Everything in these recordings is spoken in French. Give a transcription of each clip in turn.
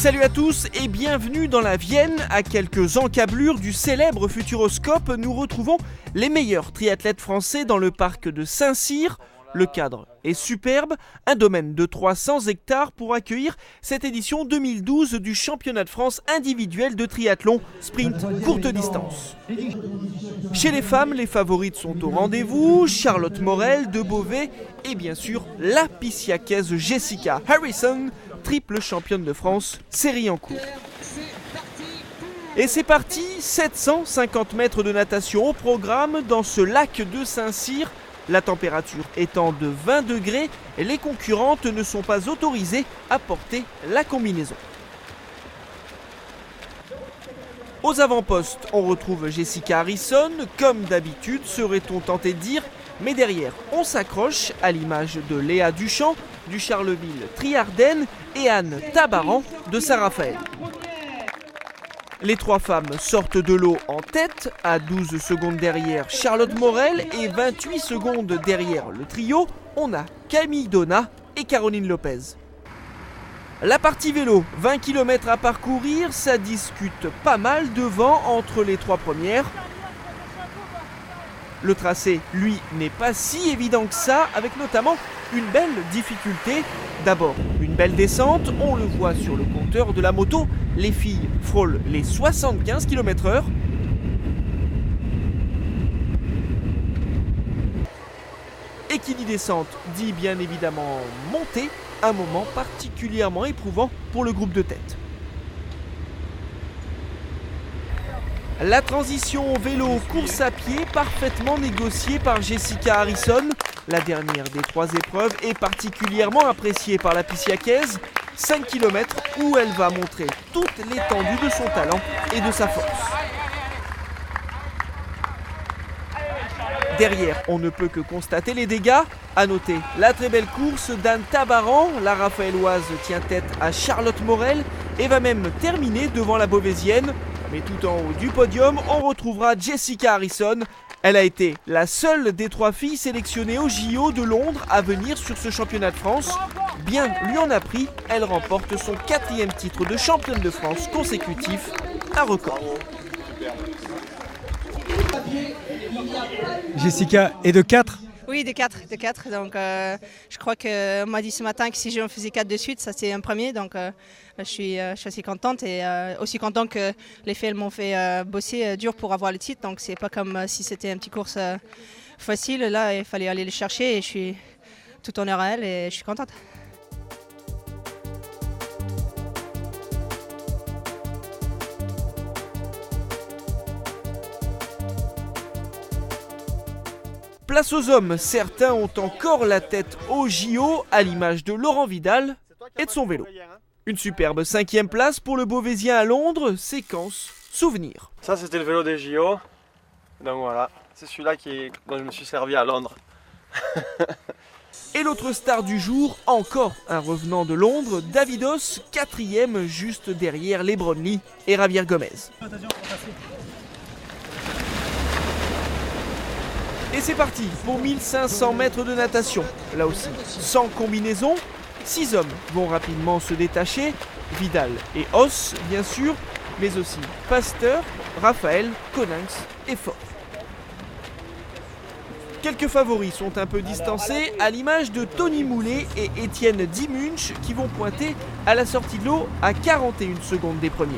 Salut à tous et bienvenue dans la Vienne. À quelques encablures du célèbre Futuroscope, nous retrouvons les meilleurs triathlètes français dans le parc de Saint-Cyr. Le cadre est superbe, un domaine de 300 hectares pour accueillir cette édition 2012 du championnat de France individuel de triathlon sprint courte distance. Chez les femmes, les favorites sont au rendez-vous, Charlotte Morel de Beauvais et bien sûr la Pissiacaise Jessica Harrison, triple championne de France, série en cours. Et c'est parti, 750 mètres de natation au programme dans ce lac de Saint-Cyr. La température étant de 20 degrés, les concurrentes ne sont pas autorisées à porter la combinaison. Aux avant-postes, on retrouve Jessica Harrison, comme d'habitude serait-on tenté de dire, mais derrière on s'accroche à l'image de Léa Duchamp, du Charleville Triardennes et Anne Tabaran de Saint-Raphaël. Les trois femmes sortent de l'eau en tête, à 12 secondes derrière Charlotte Morel et 28 secondes derrière le trio, on a Camille Donat et Caroline Lopez. La partie vélo, 20 km à parcourir, ça discute pas mal devant entre les trois premières. Le tracé, lui, n'est pas si évident que ça, avec notamment une belle difficulté. D'abord, une belle descente, on le voit sur le compteur de la moto, les filles frôlent les 75 km/h. Et qui dit descente dit bien évidemment montée, un moment particulièrement éprouvant pour le groupe de tête. La transition vélo course à pied parfaitement négociée par Jessica Harrison. La dernière des trois épreuves est particulièrement appréciée par la Pissiacaise. 5 km où elle va montrer toute l'étendue de son talent et de sa force. Derrière, on ne peut que constater les dégâts. À noter la très belle course d'Anne Tabaran. La Raphaéloise tient tête à Charlotte Morel et va même terminer devant la Beauvaisienne. Mais tout en haut du podium, on retrouvera Jessica Harrison. Elle a été la seule des trois filles sélectionnées au JO de Londres à venir sur ce championnat de France. Bien lui en a pris, elle remporte son 4e titre de championne de France consécutif, un record. Jessica est de 4 ? Oui, de 4. Donc, je crois qu'on m'a dit ce matin que si j'en faisais 4 de suite, ça c'est un premier. Donc, je suis assez contente et aussi contente que les filles m'ont fait bosser dur pour avoir le titre. Donc, c'est pas comme si c'était une petite course facile. Là, il fallait aller le chercher et je suis tout honneur à elle et je suis contente. Place aux hommes, certains ont encore la tête au JO, à l'image de Laurent Vidal et de son vélo. Une superbe 5e place pour le Beauvaisien à Londres, séquence souvenir. Ça c'était le vélo des JO, donc voilà, c'est celui-là dont je me suis servi à Londres. Et l'autre star du jour, encore un revenant de Londres, Davidos, 4e juste derrière les Brownlee et Javier Gomez. Et c'est parti pour 1500 mètres de natation. Là aussi, sans combinaison, 6 hommes vont rapidement se détacher. Vidal et Os, bien sûr, mais aussi Pasteur, Raphaël, Coninx et Fort. Quelques favoris sont un peu distancés, à l'image de Tony Moulet et Étienne Dimunch, qui vont pointer à la sortie de l'eau à 41 secondes des premiers.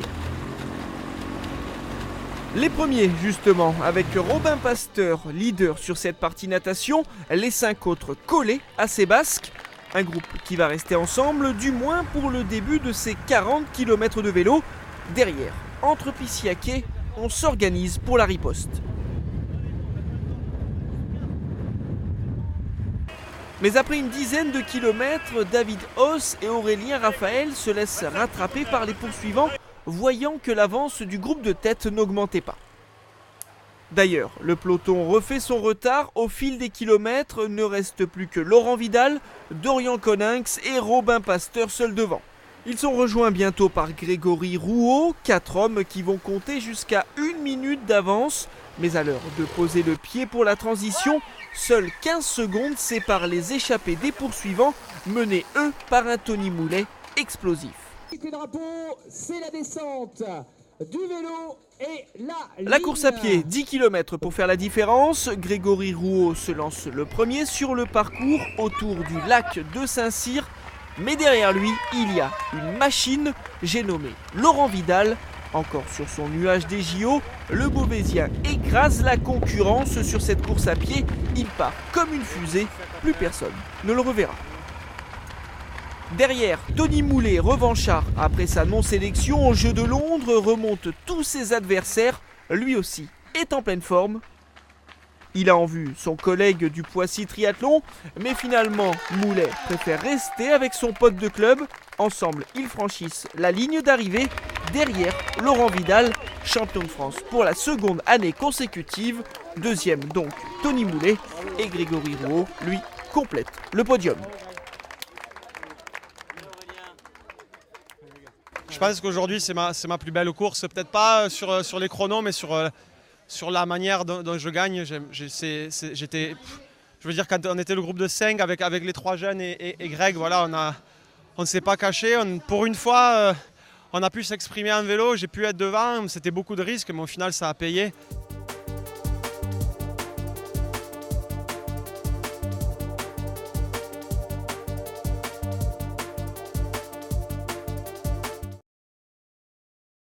Les premiers, justement, avec Robin Pasteur, leader sur cette partie natation, les 5 autres collés à ses basques. Un groupe qui va rester ensemble, du moins pour le début de ces 40 km de vélo. Derrière, entre Pissiaquais, on s'organise pour la riposte. Mais après une dizaine de kilomètres, David Os et Aurélien Raphaël se laissent rattraper par les poursuivants, voyant que l'avance du groupe de tête n'augmentait pas. D'ailleurs, le peloton refait son retard au fil des kilomètres, ne reste plus que Laurent Vidal, Dorian Coninx et Robin Pasteur seuls devant. Ils sont rejoints bientôt par Grégory Rouault, 4 hommes qui vont compter jusqu'à 1 minute d'avance. Mais à l'heure de poser le pied pour la transition, seules 15 secondes séparent les échappés des poursuivants, menés eux par un Tony Moulet explosif. Les drapeaux, c'est la descente du vélo et la course à pied, 10 km pour faire la différence. Grégory Rouault se lance le premier sur le parcours autour du lac de Saint-Cyr. Mais derrière lui, il y a une machine, j'ai nommé Laurent Vidal. Encore sur son nuage des JO, le Beauvaisien écrase la concurrence sur cette course à pied. Il part comme une fusée, plus personne ne le reverra. Derrière, Tony Moulet, revanchard après sa non-sélection aux Jeux de Londres, remonte tous ses adversaires. Lui aussi est en pleine forme. Il a en vue son collègue du Poissy Triathlon, mais finalement, Moulet préfère rester avec son pote de club. Ensemble, ils franchissent la ligne d'arrivée derrière Laurent Vidal, champion de France pour la seconde année consécutive. Deuxième donc Tony Moulet et Grégory Rouault, lui, complète le podium. Je pense qu'aujourd'hui c'est ma plus belle course, peut-être pas sur les chronos, mais sur la manière dont je gagne. Je veux dire, quand on était le groupe de 5 avec les 3 jeunes et Greg, voilà, on ne s'est pas caché. Pour une fois, on a pu s'exprimer en vélo, j'ai pu être devant, c'était beaucoup de risques, mais au final ça a payé.